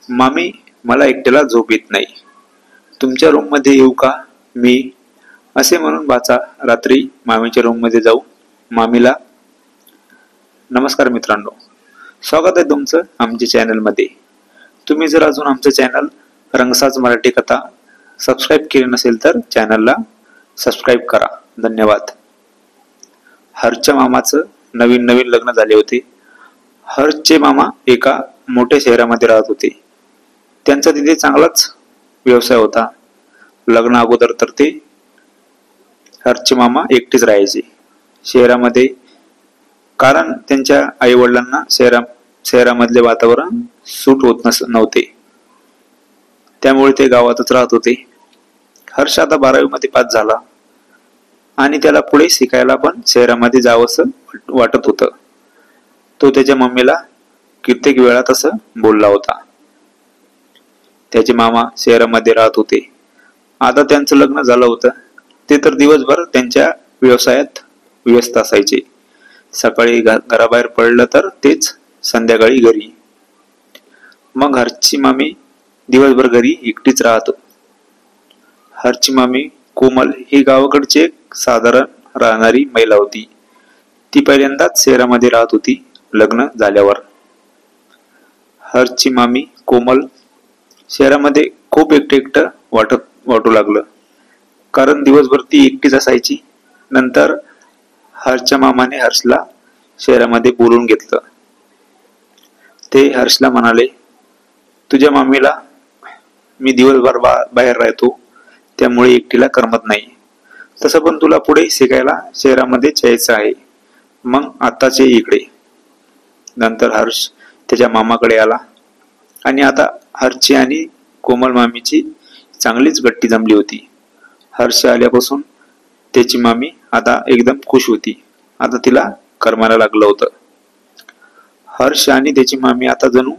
मामी, मला एकट्याला झोप येत नाही. तुमच्या रूममध्ये येऊ का मी? असे म्हणून बाचा रात्री मामीच्या रूममध्ये जाऊ मामीला. नमस्कार मित्रांनो, स्वागत आहे तुमचं आमच्या चॅनलमध्ये. तुम्ही जर अजून आमचं चॅनल रंगसाज मराठी कथा सबस्क्राईब केले नसेल तर चॅनलला सबस्क्राईब करा. धन्यवाद. हर्षच्या मामाचं नवीन लग्न झाले होते. हर्षचे मामा एका मोठ्या शहरामध्ये राहत होते. त्यांचा तिथे चांगलाच व्यवसाय होता. लग्न अगोदर तर ते हर्षचे मामा एकटेच राहायचे शहरामध्ये, कारण त्यांच्या आई वडिलांना शहरामधले वातावरण सूट होत नव्हते. त्यामुळे ते गावातच राहत होते. हर्ष आता 12वी मध्ये पास झाला आणि त्याला पुढे शिकायला पण शहरामध्ये जावंसं वाटत होतं. तो त्याच्या मम्मीला कित्येक वेळा तसं बोलला होता. त्याचे मामा शहरामध्ये राहत होते. आता त्यांचं लग्न झालं होतं. ते तर दिवसभर त्यांच्या व्यवसायात व्यस्त असायचे. सकाळी घराबाहेर पडलं तर तेच संध्याकाळी घरी. मग हर्षची मामी दिवसभर घरी एकटीच राहत. हर्षची मामी कोमल ही गावाकडची एक साधारण राहणारी महिला होती. ती पहिल्यांदाच शहरामध्ये राहत होती लग्न झाल्यावर. हर्षची मामी कोमल शहरामध्ये खूप एकटं वाटू लागलं, कारण दिवसभर ती एकटीच असायची. नंतर हर्षच्या मामाने हर्षला शहरामध्ये बोलवून घेतलं. ते हर्षला म्हणाले, तुझ्या मामीला मी दिवसभर बाहेर राहतो, त्यामुळे एकटीला करमत नाही. तसं पण तुला पुढे शिकायला शहरामध्ये जायचं आहे, मग आताच ये इकडे. नंतर हर्ष त्याच्या मामाकडे आला आणि आता हर्षची आणि कोमल मामीची चांगलीच गट्टी जमली होती. हर्ष आल्यापासून त्याची मामी आता एकदम खुश होती. आता तिला करमायला लागलं होतं. हर्ष आणि त्याची मामी आता जणू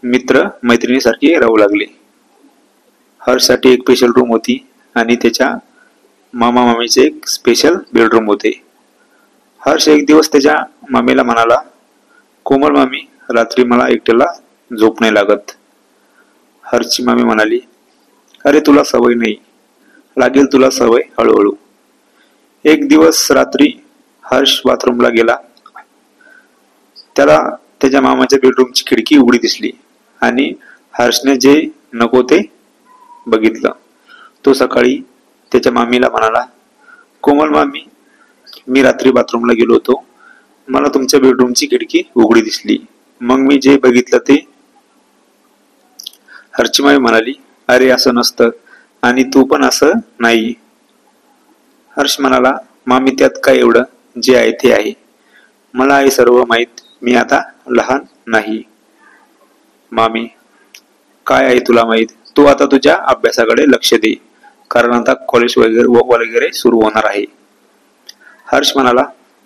मित्र मैत्रिणीसारखी राहू लागले. हर्षसाठी एक स्पेशल रूम होती आणि त्याच्या मामा मामीचे एक स्पेशल बेडरूम होते. हर्ष एक दिवस त्याच्या मामीला म्हणाला, कोमल मामी, रात्री मला एकट्याला झोप नाही लागत. हर्षची मामी म्हणाली, अरे तुला सवय नाही, लागेल तुला सवय हळूहळू. एक दिवस रात्री हर्ष बाथरूमला गेला. त्याला त्याच्या मामाच्या बेडरूमची खिडकी उघडी दिसली आणि हर्षने जे नको ते बघितलं. तो सकाळी त्याच्या मामीला म्हणाला, कोमल मामी, मी रात्री बाथरूमला गेलो होतो, मला तुमच्या बेडरूमची खिडकी उघडी दिसली, मग मी जे बघितलं ते. हर्षची मामी म्हणाली, अरे असं नसतं आणि तू पण असं नाही. हर्ष म्हणाला, मामी त्यात काय एवढं, जे आहे ते आहे, मला आहे सर्व माहित, मी आता लहान नाही. मामी, काय आहे तुला माहित, तू आता तुझ्या अभ्यासाकडे लक्ष दे, कारण आता कॉलेज वगैरे सुरू होणार आहे. हर्ष म्हणाला,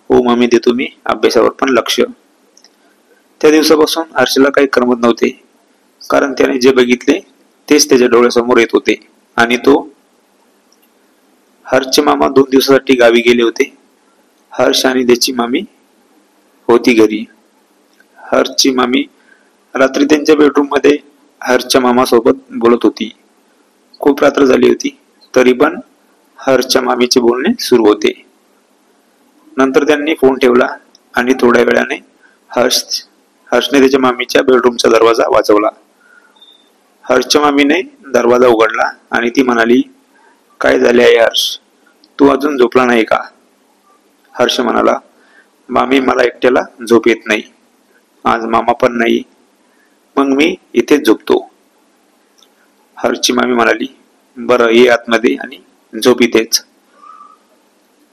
हो मामी, देतो मी अभ्यासावर पण लक्ष. त्या दिवसापासून हर्षला काही करमत नव्हते, कारण त्याने जे बघितले तेच त्याच्या डोळ्यासमोर येत होते. आणि तो हर्षचे मामा 2 दिवसासाठी गावी गेले होते. हर्ष आणि त्याची मामी होती घरी. हर्षची मामी रात्री त्यांच्या बेडरूम मध्ये हर्षच्या मामासोबत बोलत होती. खूप रात्र झाली होती, तरी पण हर्षच्या मामीचे बोलणे सुरू होते. नंतर त्यांनी फोन ठेवला आणि थोड्या वेळाने हर्षने त्याच्या मामीच्या बेडरूमचा दरवाजा वाजवला. हर्षच्या मामीने दरवाजा उघडला आणि ती म्हणाली, काय झाले आहे हर्ष, तू अजून झोपला नाही का? हर्ष म्हणाला, मामी, मला एकट्याला झोप येत नाही, आज मामा पण नाही, मग मी इथेच झोपतो. हर्षची मामी म्हणाली, बरं, ये आतमध्ये आणि झोप इथेच.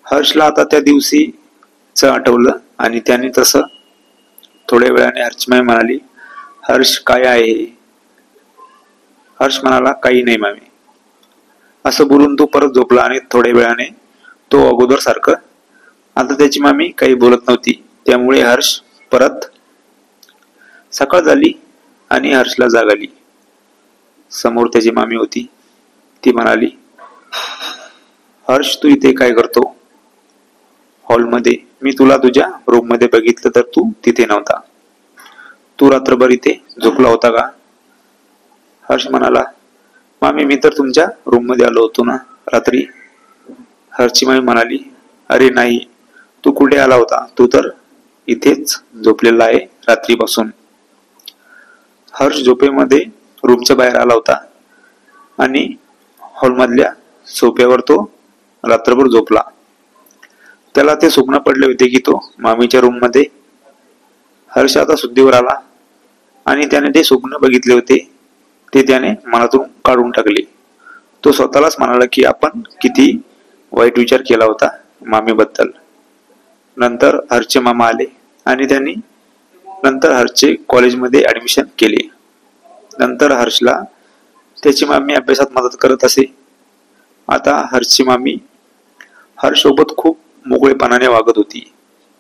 हर्षला आता त्या दिवशीच आठवलं आणि त्याने तसं थोड्या वेळाने हर्षची मामी म्हणाली, हर्ष काय आहे? हर्ष म्हणाला, काही नाही मामी. असं बोलून तो परत झोपला आणि थोड्या वेळाने तो अगोदर सारखं. आता त्याची मामी काही बोलत नव्हती, त्यामुळे हर्ष परत. सकाळ झाली आणि हर्षला जाग आली. समोर त्याची मामी होती. ती म्हणाली, हर्ष, तू इथे काय करतो? हॉलमध्ये. मी तुला तुझ्या रूम मध्ये बघितलं तर तू तिथे नव्हता. तू रात्रभर इथे झोपला होता का? हर्ष म्हणाला, मामी मी तर तुमच्या रूम मध्ये आलो होतो ना रात्री. हर्षची मामी म्हणाली, अरे नाही, तू कुठे आला होता, तू तर इथेच झोपलेला आहे रात्रीपासून. हर्ष झोपेमध्ये रूमच्या बाहेर आला होता आणि हॉलमधल्या सोफ्यावर तो रात्रभर झोपला. त्याला ते स्वप्न पडले होते की तो मामीच्या रूम मध्ये. हर्ष आता शुद्धीवर आला आणि त्याने ते स्वप्न बघितले होते ते त्याने मनातून काढून टाकले. तो स्वतःलाच म्हणाला की आपण किती वाईट विचार केला होता मामीबद्दल. नंतर हर्षचे मामा आले आणि त्यांनी नंतर हर्षचे कॉलेजमध्ये ऍडमिशन केले. नंतर हर्षला त्याची मामी अभ्यासात मदत करत असे. आता हर्षची मामी हर्ष सोबत खूप मोकळेपणाने वागत होती.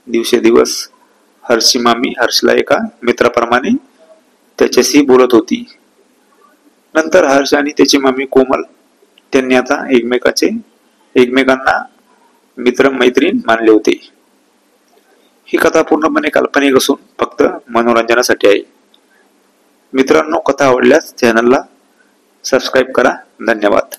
दिवसेदिवस हर्षची मामी हर्षला एका मित्राप्रमाणे त्याच्याशी बोलत होती. नंतर हर्ष आणि त्याची मामी कोमल त्यांनी आता एकमेकांना मित्र मैत्रीण मानले होते. ही कथा पूर्णपणे काल्पनिक असून फक्त मनोरंजनासाठी आहे. मित्रांनो, कथा आवडल्यास चॅनलला सबस्क्राईब करा. धन्यवाद.